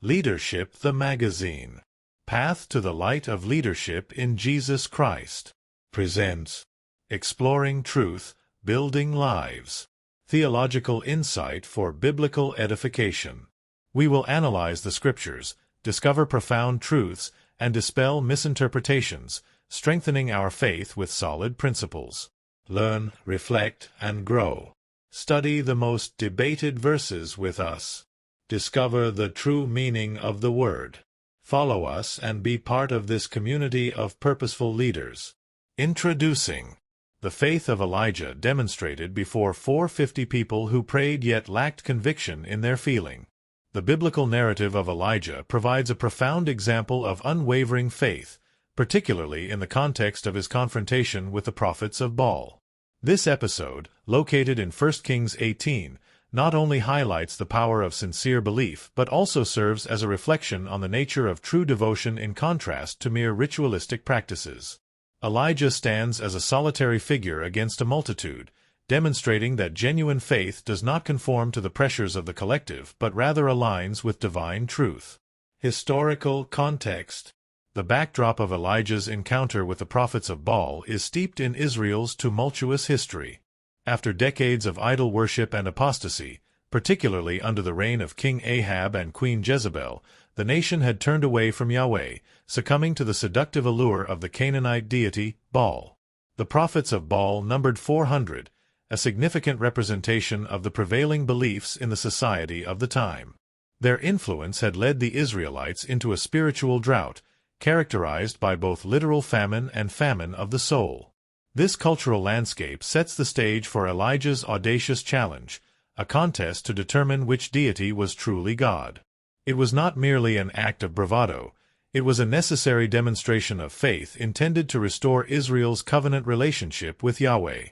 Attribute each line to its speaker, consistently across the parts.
Speaker 1: Leadership the Magazine. Path to the Light of Leadership in Jesus Christ presents Exploring Truth, Building Lives. Theological Insight for Biblical Edification. We will analyze the Scriptures, discover profound truths, and dispel misinterpretations, strengthening our faith with solid principles. Learn, reflect, and grow. Study the most debated verses with us. Discover the true meaning of the Word. Follow us and be part of this community of purposeful leaders. Introducing the faith of Elijah demonstrated before 450 people who prayed yet lacked conviction in their feeling. The biblical narrative of Elijah provides a profound example of unwavering faith, particularly in the context of his confrontation with the prophets of Baal. This episode, located in 1 Kings 18, not only highlights the power of sincere belief but also serves as a reflection on the nature of true devotion in contrast to mere ritualistic practices. Elijah stands as a solitary figure against a multitude, demonstrating that genuine faith does not conform to the pressures of the collective but rather aligns with divine truth. Historical context. The backdrop of Elijah's encounter with the prophets of Baal is steeped in Israel's tumultuous history. After decades of idol worship and apostasy, particularly under the reign of King Ahab and Queen Jezebel, the nation had turned away from Yahweh, succumbing to the seductive allure of the Canaanite deity, Baal. The prophets of Baal numbered 400, a significant representation of the prevailing beliefs in the society of the time. Their influence had led the Israelites into a spiritual drought, characterized by both literal famine and famine of the soul. This cultural landscape sets the stage for Elijah's audacious challenge, a contest to determine which deity was truly God. It was not merely an act of bravado, it was a necessary demonstration of faith intended to restore Israel's covenant relationship with Yahweh.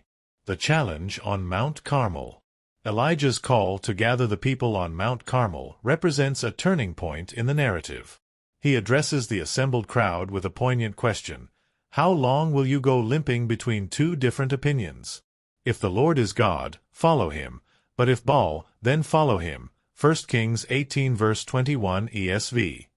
Speaker 1: The challenge on Mount Carmel. Elijah's call to gather the people on Mount Carmel represents a turning point in the narrative. He addresses the assembled crowd with a poignant question: how long will you go limping between two different opinions? If the Lord is God, follow him, but if Baal, then follow him. 1 Kings 18 verse 21 ESV.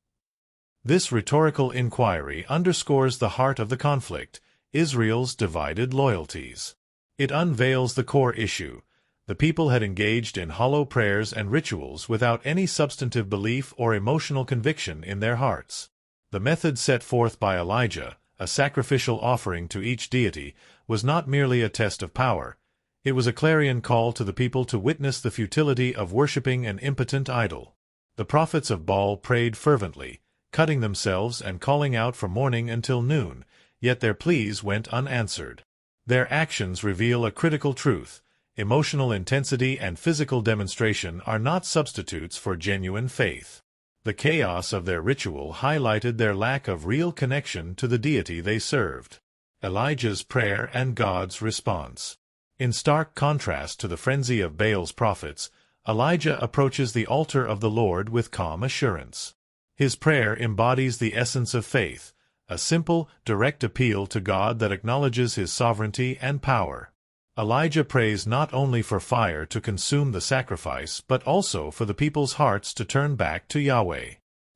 Speaker 1: This rhetorical inquiry underscores the heart of the conflict, Israel's divided loyalties. It unveils the core issue. The people had engaged in hollow prayers and rituals without any substantive belief or emotional conviction in their hearts. The method set forth by Elijah, a sacrificial offering to each deity, was not merely a test of power. It was a clarion call to the people to witness the futility of worshipping an impotent idol. The prophets of Baal prayed fervently, cutting themselves and calling out from morning until noon, yet their pleas went unanswered. Their actions reveal a critical truth: emotional intensity and physical demonstration are not substitutes for genuine faith. The chaos of their ritual highlighted their lack of real connection to the deity they served. Elijah's prayer and God's response. In stark contrast to the frenzy of Baal's prophets, Elijah approaches the altar of the Lord with calm assurance. His prayer embodies the essence of faith, a simple, direct appeal to God that acknowledges his sovereignty and power. Elijah prays not only for fire to consume the sacrifice but also for the people's hearts to turn back to Yahweh.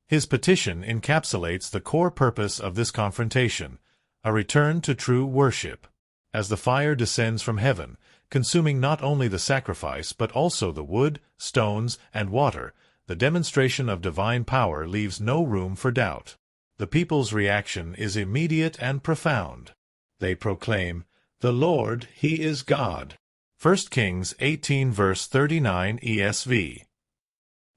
Speaker 1: His petition encapsulates the core purpose of this confrontation: a return to true worship. As the fire descends from heaven, consuming not only the sacrifice but also the wood, stones, and water, the demonstration of divine power leaves no room for doubt. The people's reaction is immediate and profound. They proclaim, "The Lord, He is God." 1 Kings 18 verse 39 ESV.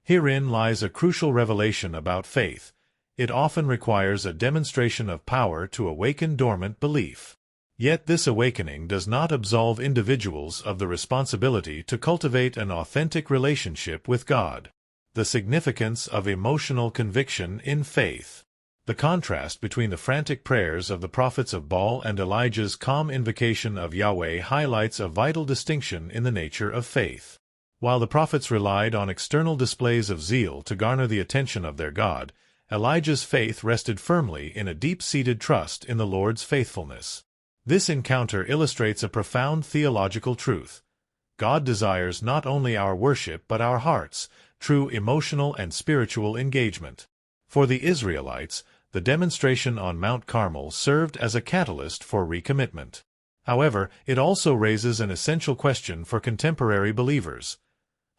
Speaker 1: Herein lies a crucial revelation about faith. It often requires a demonstration of power to awaken dormant belief. Yet this awakening does not absolve individuals of the responsibility to cultivate an authentic relationship with God. The significance of emotional conviction in faith. The contrast between the frantic prayers of the prophets of Baal and Elijah's calm invocation of Yahweh highlights a vital distinction in the nature of faith. While the prophets relied on external displays of zeal to garner the attention of their God, Elijah's faith rested firmly in a deep-seated trust in the Lord's faithfulness. This encounter illustrates a profound theological truth. God desires not only our worship but our hearts, true emotional and spiritual engagement. For the Israelites, the demonstration on Mount Carmel served as a catalyst for recommitment. However, it also raises an essential question for contemporary believers.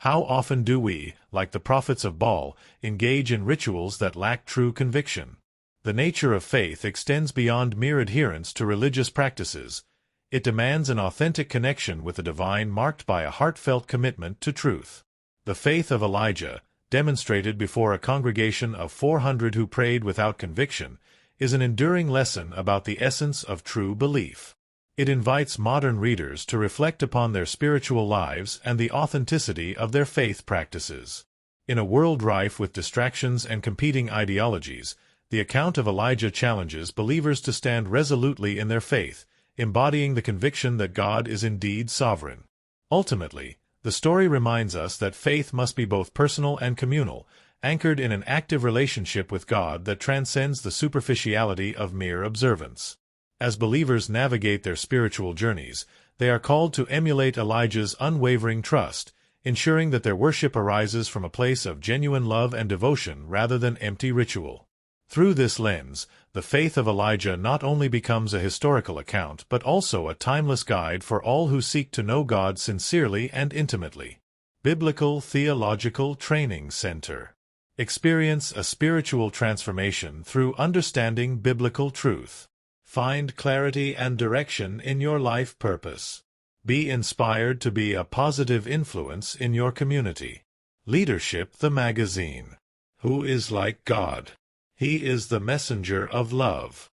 Speaker 1: How often do we, like the prophets of Baal, engage in rituals that lack true conviction? The nature of faith extends beyond mere adherence to religious practices. It demands an authentic connection with the divine marked by a heartfelt commitment to truth. The faith of Elijah, demonstrated before a congregation of 400 who prayed without conviction, is an enduring lesson about the essence of true belief. It invites modern readers to reflect upon their spiritual lives and the authenticity of their faith practices. In a world rife with distractions and competing ideologies, the account of Elijah challenges believers to stand resolutely in their faith, embodying the conviction that God is indeed sovereign. Ultimately, the story reminds us that faith must be both personal and communal, anchored in an active relationship with God that transcends the superficiality of mere observance. As believers navigate their spiritual journeys, they are called to emulate Elijah's unwavering trust, ensuring that their worship arises from a place of genuine love and devotion rather than empty ritual. Through this lens, the faith of Elijah not only becomes a historical account but also a timeless guide for all who seek to know God sincerely and intimately. Biblical Theological Training Center. Experience a spiritual transformation through understanding biblical truth. Find clarity and direction in your life purpose. Be inspired to be a positive influence in your community. Leadership the Magazine. Who is like God? He is the messenger of love.